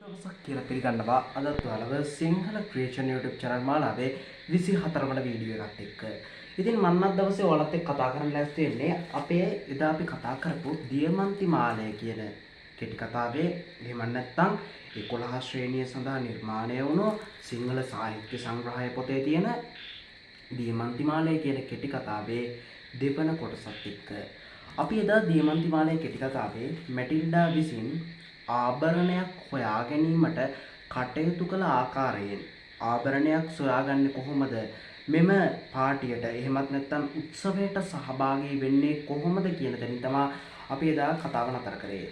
දවසක් කියලා පිළිගන්නවා අදත් ඔයාලව සිංහල ක්‍රියේෂන් YouTube channel මාලාවේ 24 වන වීඩියෝ එකත් එක්ක. ඉතින් මම අද දවසේ ඔයාලත් එක්ක කතා කරන්න ලෑස්ති වෙන්නේ අපේ එදා අපි කතා කරපු දියමන්ති මාලය කියන කෙටි කතාවේ එහෙම නැත්නම් 11 ශ්‍රේණිය සඳහා නිර්මාණය වුණු සිංහල සාහිත්‍ය සංග්‍රහය පොතේ තියෙන දියමන්ති මාලය කියන කෙටි කතාවේ දෙවන කොටසත් එක්ක අපි එදා දියමන්ති මාලය කෙටි කතාවේ මැටිල්ඩා විසින් ආභරණයක් හොයා ගැනීමට කටයුතු කළ ආකාරයෙන් ආභරණයක් සොයාගන්නේ කොහොමද මෙම පාටියට එහෙමත් නැත්නම් උත්සවයට සහභාගී වෙන්නේ කොහොමද කියන දේ තමයි අපි එදා කතාව නතර කරේ.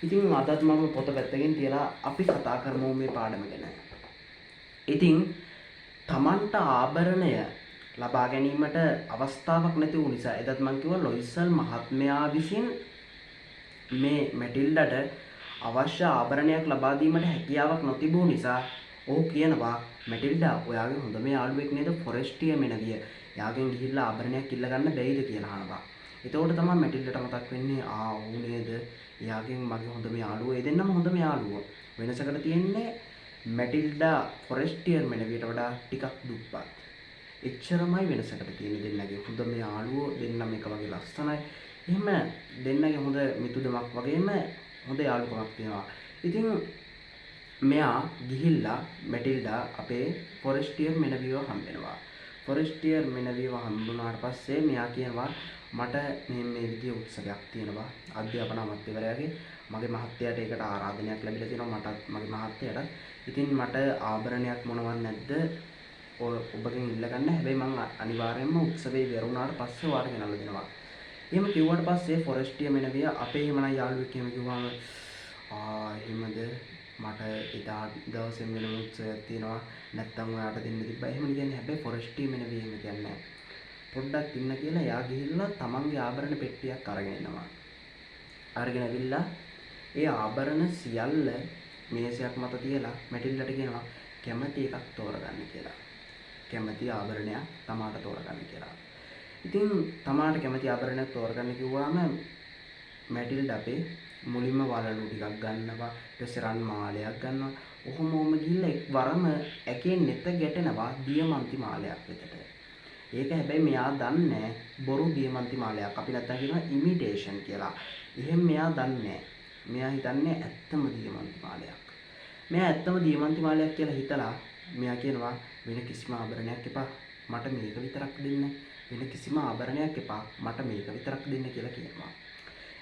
ඉතින් අදත් මම පොත පැත්තකින් තියලා අපි කතා කරමු මේ පාඩම ගැන. ඉතින් Tamanta ආභරණය ලබා ගැනීමට අවස්ථාවක් නැති වූ නිසා එදත් මම කිව්වා ලොයිසල් මහත්මයා විසින් මේ මැටිල්ඩට අවශ්‍ය ආභරණයක් ලබා දීමට හැකියාවක් නොතිබූ නිසා ඔහු කියනවා මැටිල්ඩා ඔයාගේ හොඳම යාළුවෙක් නේද ෆොරෙස්ටිය මෙනවිය. එයාගෙන් ගිහිල්ලා ආභරණයක් ඉල්ල ගන්න බැයිද කියලා අහනවා. එතකොට තමයි මැටිල්ඩට මතක් වෙන්නේ ඌ නේද එයාගෙන් මගේ හොඳම යාළුවෝ. ඒ දෙන්නම හොඳම යාළුවෝ. වෙනසකට තියෙන්නේ මැටිල්ඩා ෆොරෙස්ටියර් මෙනවියට වඩා ටිකක් දුප්පත්. එච්චරමයි වෙනසකට තියෙන්නේ දෙන්නගේ හොඳම යාළුවෝ දෙන්නම එක වගේ ලස්සනයි. එහෙම දෙන්නගේ හොඳ මිතුදමක් වගේම හොඳ යාළුකමක් තියෙනවා. ඉතින් මෙයා ගිහිල්ලා මැටිල්ඩා අපේ ෆොරෙස්ටියර් මෙනවිව හම්බෙනවා. ෆොරෙස්ටියර් මෙනවිව හම්බුනාට පස්සේ මෙයා කියනවා මට මේ විදිහේ උත්සවයක් තියෙනවා අධ්‍යාපන අමාත්‍යවරයාගේ මගේ මහත්තයාට ඒකට ආරාධනයක් ලැබිලා තියෙනවා මටත් මගේ මහත්තයාට. ඉතින් මට ආභරණයක් මොනවත් නැද්ද ඔබගෙන් ඉල්ල ගන්න. හැබැයි මම අනිවාර්යයෙන්ම උත්සවේ ඉවරුණාට පස්සේ ඔයාලට ගෙනල්ලා දෙනවා. එහෙම කිව්වට පස්සේ ෆොරෙස්ටියර් මෙනවිය අපේ එහෙමනම් යාළුවෙක් එහෙම කිව්වම එහෙමද මට එදා දවසේ වෙනම උත්සවයක් තියෙනවා නැත්තම් ඔයාට දෙන්න තිබ්බා. එහෙම කියන්නේ හැබැයි ෆොරෙස්ටියර් මෙනවිය එහෙම කියන්නේ නැහැ. පොඩ්ඩක් ඉන්න කියලා එයා ගිහිල්ලා තමන්ගේ ආභරණ පෙට්ටියක් අරගෙන එනවා. අරගෙන ඇවිල්ලා ඒ ආභරණ සියල්ල මේසයක් මත තියලා මැටිල්ලට කියනවා කැමති එකක් තෝරගන්න කියලා. කැමති ආභරණයක් තමාට තෝරගන්න කියලා. ඉතින් තමාට කැමති ආභරණයක් තෝරගන්න කිව්වම මැටිල්ඩ අපේ මුලින්ම වලලු ටිකක් ගන්නවා ඊට පස්සේ රන් මාලයක් ගන්නවා. ඔහොම ගිහිල්ලා එක්වරම ඇකේ නෙත ගැටෙනවා දියමන්ති මාලයක් වෙතට. ඒක හැබැයි මෙයා දන්නේ බොරු දියමන්ති මාලයක්. අපි නැත්තම් කියනවා ඉමිටේෂන් කියලා. එහෙම මෙයා දන්නේ මෙයා හිතන්නේ ඇත්තම දියමන්ති මාලයක්. මෙයා ඇත්තම දියමන්ති මාලයක් කියලා හිතලා මෙයා කියනවා වෙන කිසිම ආභරණයක් එපා මට මේක විතරක් දෙන්න. වෙන කිසිම ආභරණයක් එපා මට මේක විතරක් දෙන්න කියලා කියනවා.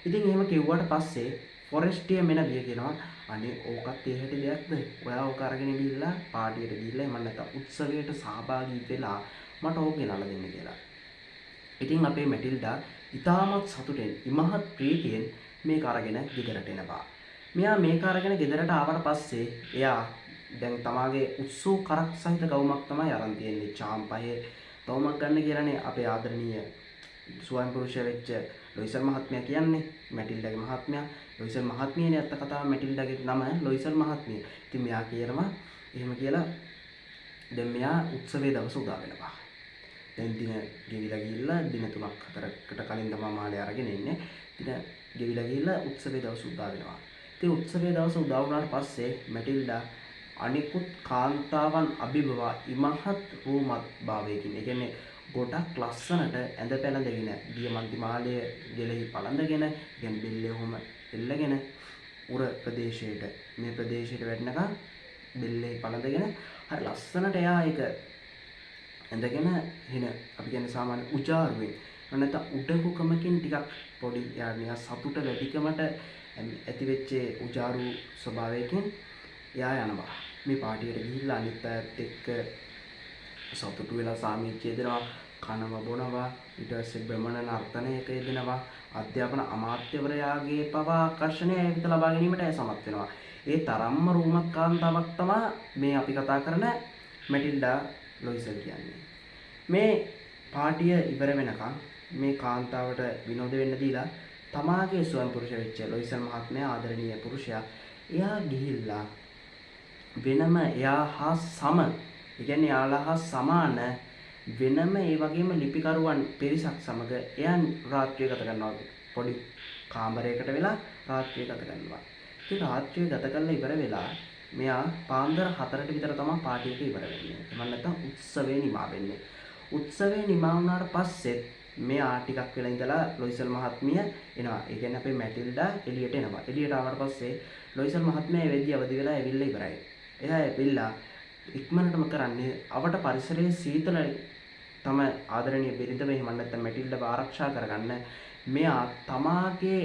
ඉතින් එහෙම කිව්වට පස්සේ ෆොරෙස්ටියර් මෙනවිය කියනවා අනේ ඕකත් ඒ හැටි දෙයක්ද? ඔයා ඕක අරගෙන ගිහිල්ලා පාටියට ගිහිල්ලා එහෙම නැත්නම් උත්සවයට සහභාගී වෙලා මට ඕක ගෙනල්ලා දෙන්න කියලා. ඉතින් අපේ මැටිල්ඩා ඉතාමත් සතුටෙන් ඉමහත් ප්‍රීතියෙන් මේක අරගෙන ගෙදරට එනවා. මෙයා මේක අරගෙන ගෙදරට ආවට පස්සේ එයා දැන් තමාගේ උත්සව කරක් සහිත ගවුමක් තමයි අරන් තියෙන්නේ. චාම් පහේ තවමක් ගන්න කියලානේ අපේ ආදරණීය ස්වයං පුරුෂ වෙච්ච ලොයිසල් මහත්මයා කියන්නේ මැටිල්ඩාගේ මහත්මයා. ලොයිසල් මහත්මියනේ අත්ත කතාව මැටිල්ඩාගේ නම ලොයිසල් මහත්මිය. ඉතින් මෙයා කියනවා එහෙම කියලා දැන් මෙයා උත්සවයේ දවස උදා වෙනවා. දැන් දින ගෙවිලා ගිහිල්ලා දින 3-4කට කලින් තමයි මාළේ අරගෙන ඉන්නේ. දින ගෙවිලා ගිහිල්ලා උත්සවයේ දවස උදා වෙනවා. ඉතින් උත්සවයේ දවස උදා වුණාට පස්සේ මැටිල්ඩා අනිකුත් කාන්තාවන් අභිභවා ඉමහත් රූමත් භාවයකින් ඒ කියන්නේ ගොඩක් ලස්සනට ඇඳ පැළඳගෙන දියමන්ති මාලය ගෙලෙහි පළඳගෙන කියන්නේ බෙල්ලේ ඔහොම එල්ලගෙන උර ප්‍රදේශයට මේ ප්‍රදේශයට වැටෙනකන් බෙල්ලේ පළඳගෙන හරි ලස්සනට එයා ඒක ඇඳගෙන එන අපි කියන්නේ සාමාන්‍ය උජාරුවෙන් නැත්නම් උඩඟුකමකින් ටිකක් පොඩි යා නිකන් සතුට වැඩිකමට ඇති වෙච්ච උජාරු ස්වභාවයකින් එයා යනවා. මේ පාටියට ගිහිල්ලා අනිත් අයත් එක්ක සතුටු වෙලා සාමිච්චය දෙනවා කනව බොනවා ඊට පස්සේ බ්‍රහ්මණ නර්තනයක යෙදෙනවා අධ්‍යාපන අමාත්‍යවරයාගේ පවා ආකර්ෂණය ඇවිත් ලබා ගැනීමට ඇය සමත් වෙනවා. ඒ තරම්ම රූමත් කාන්තාවක් තමයි මේ අපි කතා කරන මැටිල්ඩා ලොයිසල් කියන්නේ. මේ පාටිය ඉවර වෙනකන් මේ කාන්තාවට විනෝද වෙන්න දීලා තමාගේ ස්වයං පුරුෂ වෙච්ච ලොයිසල් මහත්මයා ආදරණීය පුරුෂයා එයා ගිහිල්ලා වෙනම එයා හා සම ඒ කියන්නේ යාලා හා සමාන වෙනම ඒ වගේම ලිපිකරුවන් පිරිසක් සමග එයා රාත්‍රිය ගත කරනවා. පොඩි කාමරයකට වෙලා රාත්‍රිය ගත කරනවා. ඉතින් රාත්‍රිය ගත කරලා ඉවර වෙලා මෙයා පාන්දර 4ට විතර තමයි පාටි එක ඉවර වෙන්නේ. එහෙම නැත්නම් උත්සවය නිමා වෙන්නේ. උත්සවය නිමා වුණාට පස්සේ මෙයා ටිකක් වෙලා ඉඳලා ලොයිසල් මහත්මිය එනවා. ඒ කියන්නේ අපේ මැටිල්ඩා එළියට එනවා. එළියට ආවට පස්සේ ලොයිසල් මහත්මිය ඒ වෙද්දි අවදි වෙලා ඇවිල්ලා ඉවරයි. එයා ඇවිල්ලා ඉක්මනටම කරන්නේ අවට පරිසරයේ සීතල තම ආදරණීය බිරිඳ එහෙම නැත්නම් මැටිල්ඩාව ආරක්ෂා කරගන්න මෙයා තමාගේ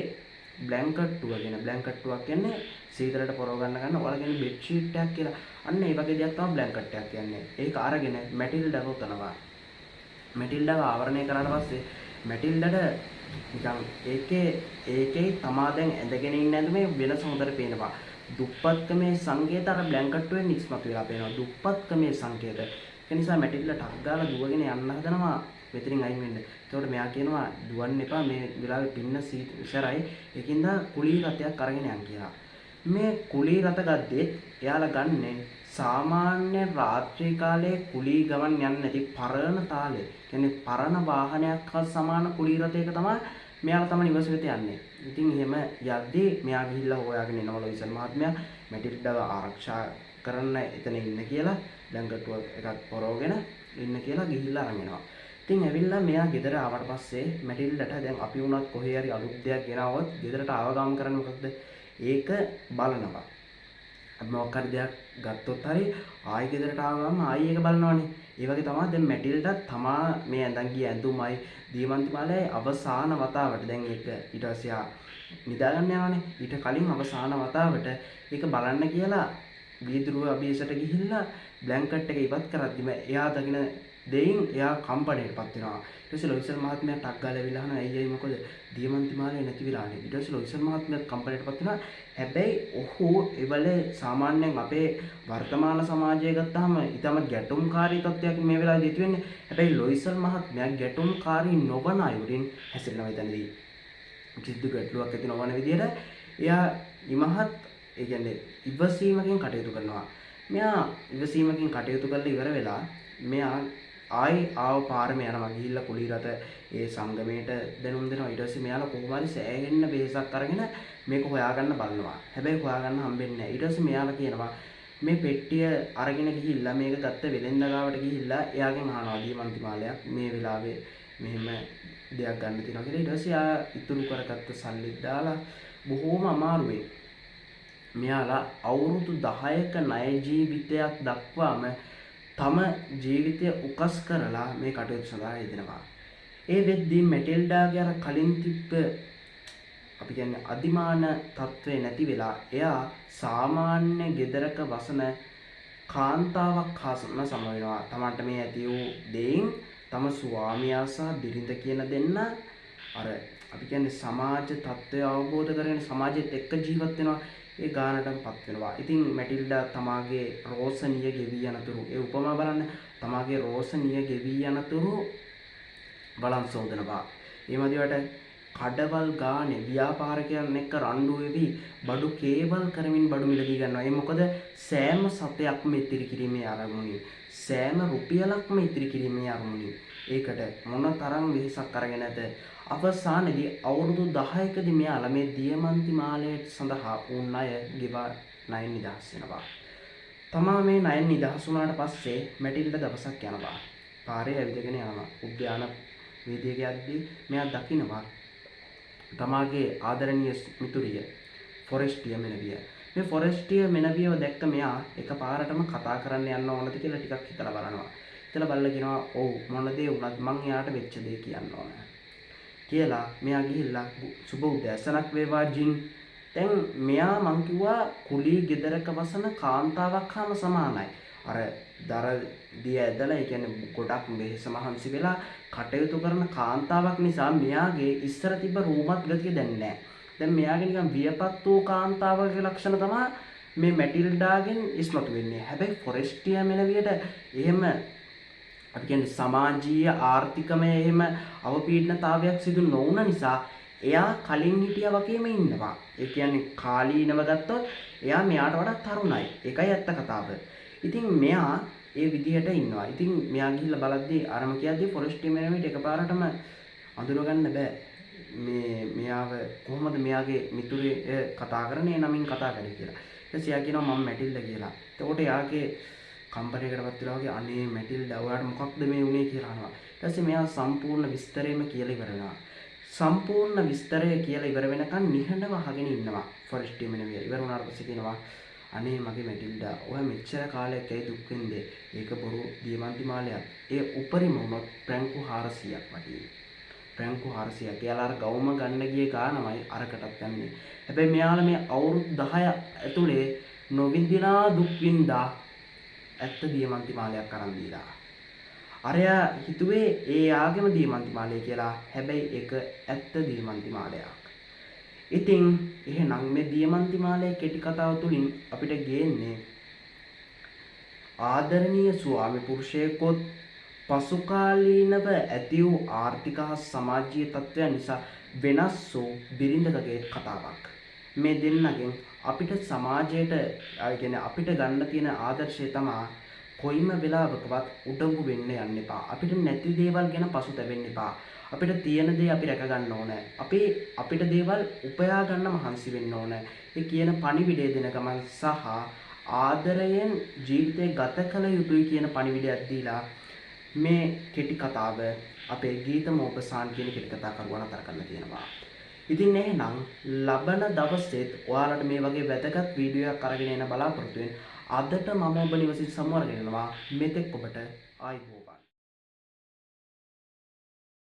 බ්ලැන්කට්ටුවක් කියන්නේ සීතලට පොරව ගන්න ඔයාලා කියන්නේ බෙඩ් ෂීට් එකක් කියලා. අන්න ඒ වගේ දෙයක් තමයි බ්ලැන්කට් එකක් කියන්නේ. ඒක අරගෙන මැටිල්ඩාව උතනවා. මැටිල්ඩාව ආවරණය කරාට පස්සේ මැටිල්ඩට නිකන් ඒකේ තමා දැන් ඇඳගෙන ඉන්න ඇඳුමේ වෙනස හොඳට පේනවා. දුප්පත්කමේ සංකේත අර බ්ලැන්කට්ටුවෙන් ඉස්මතු වෙලා පේනවා. දුප්පත්කමේ සංකේත. ඒ නිසා මැටිල්ඩ ටක් ගාලා දුවගෙන යන්න හදනවා මෙතනින් අයින් වෙන්න. ඒකට මෙයා කියනවා දුවන්න එපා මේ වෙලාවේ පින්න ඉස්සරයි. ඒකින්ද කුලී රතයක් අරගෙන යන්න කියලා. මේ කුලී රත ගද්දේ එයාලා ගන්නේ සාමාන්‍ය රාත්‍රී කාලයේ කුලී ගමන් යන්නේ නැති පරණ තාලේ. කියන්නේ පරණ වාහනයක් හා සමාන කුලී රතයක තමයි මෙයාලා තමයි නිවස වෙත යන්නේ. ඉතින් එහෙම යද්දී මෙයා ගිහිල්ලා හොයාගෙන එනවා ලොයිසල් මහත්මයා මැටිල්ඩාව ආරක්ෂා කරන්න එතන ඉන්න කියලා බ්ලැන්කට්ටුව එකක් පොරවගෙන ඉන්න කියලා ගිහිල්ලා අරන් එනවා. ඉතින් ඇවිල්ලා මෙයා ගෙදර ආවට පස්සේ මැටිල්ඩට දැන් අපි වුණත් කොහේ හරි අලුත් දෙයක් ගෙනාවොත් ගෙදරට ආවගාම කරන්නේ මොකක්ද? ඒක බලනවා. අපි මොකක් හරි දෙයක් ගත්තොත් හරි ආයෙ ගෙදරට ආවම ආයෙ ඒක බලනවානේ. ඒ වගේ තමයි දැන් මැටිල්ඩත් තමා මේ ඇඳන් ගිය ඇඳුමයි දීමන්ති මාලේ අවසාන වතාවට දැන් ඒක ඊට පස්සේ නිදා ගන්න යනවානේ. ඊට කලින් අවසාන වතාවට ඒක බලන්න කියලා වීදුරුව අභියසට ගිහිල්ලා බ්ලැන්කට් එක ඉවත් කරද්දිම එයා දකින දෙයින් එයා කම්පණයටපත් වෙනවා. ඊට පස්සේ ලොයිසල් මහත්මයා ටක් ගාලා ඇවිල්ලා අහනවා ඇයි මොකද දීමන්ති මාලේ නැති වෙලානේ. ඊට පස්සේ ලොයිසල් මහත්මයා කම්පණයටපත් වෙනවා. හැබැයි ඔහු ඒවලේ සාමාන්‍යයෙන් අපේ වර්තමාන සමාජය ගත්තාම ඊටම ගැටුම්කාරී තත්ත්වයක් මේ වෙලාවේ දිතු වෙන්නේ. හැබැයි ලොයිසල් මහත්මයා ගැටුම්කාරී නොවන අයුරින් හැසිරෙනවා එතනදී. කිසිදු ගැටලුවක් ඇති නොවන විදිහට එයා ඉමහත් ඒ කියන්නේ ඉවසීමකින් කටයුතු කරනවා. මෙයා ඉවසීමකින් කටයුතු කරලා ඉවර වෙලා මෙයා ආයි ආව පාරම යනවා ගිහිල්ලා කුලී රත ඒ සංගමයට දැනුම් දෙනවා. ඊට පස්සේ මෙයාලා කොහොම හරි සෑහෙන්න වෙහසක් අරගෙන මේක හොයාගන්න බලනවා. හැබැයි හොයාගන්න හම්බෙන්නේ නැහැ. ඊට පස්සේ මෙයාලා කියනවා මේ පෙට්ටිය අරගෙන ගිහිල්ලා මේක ගත්ත වෙලෙන්ද ගාවට ගිහිල්ලා එයාගෙන් අහනවා දීමන්ති මාලයක් මේ වෙලාවේ මෙහෙම දෙයක් ගන්න තියෙනවා කියලා. ඊට පස්සේ ආ ඉතුරු කරගත්ත සල්ලි දාලා බොහෝම අමාරුවෙන් මෙයාලා අවුරුදු 10ක ණය ජීවිතයක් දක්වාම තම ජීවිතය උකස් කරලා මේ කටයුතු සඳහා යෙදෙනවා. ඒ වෙද්දී මැටිල්ඩාගේ අර කලින් තිබ්බ අපි කියන්නේ අදිමාන තත්ත්වේ නැති වෙලා එයා සාමාන්‍ය ගෙදරක වසන කාන්තාවක් හා සම වෙනවා. තමන්ට මේ ඇති වූ දෙයින් තම ස්වාමියා සහ බිරිඳ කියන දෙන්න අර අපි කියන්නේ සමාජ තත්ත්වය අවබෝධ කරගෙන සමාජෙත් එක්ක ජීවත් වෙනවා. ඒ ගානටමපත් වෙනවා. ඉතින් මැටිල්ඩා තමාගේ රෝසනිය ගෙවි යනතුරු ඒ උපමා බලන්න තමාගේ රෝසනිය ගෙවි යනතුරු බලන් සෝදනවා. ඒ මදිවට කඩවල් ගානේ ව්‍යාපාරිකයන් එක්ක රණ්ඩු වෙවි බඩු කේවල් කරමින් බඩු මිලදී ගන්නවා. ඒ මොකද සෑම සතයක්ම ඉතිරි කිරීමේ අරමුණින් සෑම රුපියලක්ම ඉතිරි කිරීමේ අරමුණින් ඒකට මොන තරම් වෙහසක් අරගෙන නැත. අවසානයේදී අවුරුදු 10කදී මෙයාලා මේ දියමන්ති මාලයට සඳහා වුණ ණය ගෙවා ණය නිදහස් වෙනවා. තමා මේ ණය නිදහස් වුණාට පස්සේ මැටිල්ඩ දවසක් යනවා. පාරේ ඇවිදගෙන යනවා. උද්‍යාන වීදියේක යද්දී මෙයා දකිනවා තමාගේ ආදරණීය මිතුරිය ෆොරෙස්ටිය මෙනවිය. මේ ෆොරෙස්ටිය මෙනවියව දැක්ක මෙයා එකපාරටම කතා කරන්න යන්න ඕනද කියලා ටිකක් හිතලා බලනවා. හිතලා බලලා කියනවා ඔව් මොන දේ වුණත් මං එයාට වෙච්ච දේ කියන්න ඕන කියලා මෙයා ගිහිල්ලා සුබ උදෑසනක් වේවා ජින්. දැන් මෙයා මං කිව්වා කුලී ගෙදරක වසන කාන්තාවක් හාම සමානයි. අර දර දිය ඇදලා ඒ කියන්නේ ගොඩක් මෙහෙස මහන්සි වෙලා කටයුතු කරන කාන්තාවක් නිසා මෙයාගේ ඉස්සර තිබ්බ රූමත් ගතිය දැන් නැහැ. දැන් මෙයාගේ නිකන් වියපත් වූ කාන්තාවගේ ලක්ෂණ තමයි මේ මැටිල්ඩාගෙන් ඉස්මතු වෙන්නේ. හැබැයි ෆොරෙස්ටියා මෙනවියට එහෙම අපි කියන්නේ සමාජීය ආර්ථිකමය එහෙම අවපීඩනතාවයක් සිදු නොවුන නිසා එයා කලින් හිටියා වගේම ඉන්නවා. ඒ කියන්නේ කාලීනව ගත්තොත් එයා මෙයාට වඩා තරුණයි. ඒකයි ඇත්ත කතාව. ඉතින් මෙයා ඒ විදිහට ඉන්නවා. ඉතින් මෙයා ගිහිල්ලා බලද්දී අරම කියද්දී ෆොරෙස්ට් මෙනවිට එකපාරටම අඳුර ගන්න බෑ. මෙයාව කොහොමද මෙයාගේ මිතුරේ කතා කරන්නේ නමින් කතා කරේ කියලා. ඊට පස්සේ එයා කියනවා මම මැටිල්ඩා කියලා. එතකොට එයාගේ කම්පැනියකටපත් වෙලා වගේ අනේ මැටිල්ඩා ඔයාට මොකක්ද මේ වුනේ කියලා අහනවා. ඊට පස්සේ මෙයා සම්පූර්ණ විස්තරයම කියලා ඉවර වෙනවා. සම්පූර්ණ විස්තරය කියලා ඉවර වෙනකන් නිහඬව අහගෙන ඉන්නවා. ෆොරෙස්ට් ටීම් එක ඉවර වුණාට පස්සේ කියනවා අනේ මගේ මැටිල්ඩා ඔයා මෙච්චර කාලයක් ඇයි දුක් වෙන්නේ? ඒක බොරු දියමන්ති මාලයක්. ඒ උපරිම වුණොත් ප්‍රැංකු 400ක් වටියි. ප්‍රැංකු 400ක්. එයාලා අර ගවුම ගන්න ගියේ ගානමයි අරකටත් ගන්නේ. හැබැයි මෙයාලා මේ අවුරුදු 10 ඇතුලේ නොවින්දිනා දුක් වින්දා ඇත්ත දියමන්ති මාලයක් අරන් දීලා. අරයා හිතුවේ ඒ ආගෙම දියමන්ති මාලය කියලා. හැබැයි ඒක ඇත්ත දියමන්ති මාලයක්. ඉතින් එහෙනම් මේ දියමන්ති මාලයේ කෙටි කතාව තුලින් අපිට ගේන්නේ ආදරණීය ස්වාමි පුරුෂයෙකුත් පසුකාලීනව ඇති වූ ආර්ථික හා සමාජීය තත්ත්වයන් නිසා වෙනස් වූ බිරිඳකගේ කතාවක්. මේ දෙන්නගෙන් අපිට සමාජයට කියන්නේ අපිට ගන්න තියෙන ආදර්ශය තමයි කොයිම වෙලාවකවත් උඩඟු වෙන්න යන්න එපා. අපිට නැති දේවල් ගැන පසුතැවෙන්න එපා. අපිට තියෙන දේ අපි රැක ගන්න ඕනේ. අපිට දේවල් උපයා ගන්න මහන්සි වෙන්න ඕනේ. ඒ කියන පණිවිඩය දෙන ගමන් සහ ආදරයෙන් ජීවිතේ ගත කළ යුතුයි කියන පණිවිඩයක් දීලා මේ කෙටි කතාව අපේ ගීත මෝපසාන් කියන කෙටි කතා කරුවා නතර කරලා තියෙනවා. ඉතින් එහෙනම් ලබන දවසෙත් ඔයාලට මේ වගේ වැදගත් වීඩියෝ එකක් අරගෙන එන බලාපොරොත්තු වෙන අදට මම ඔබ නිවසින් සමුවරගෙන යනවා. මෙතෙක් ඔබට ආයුබෝවන්.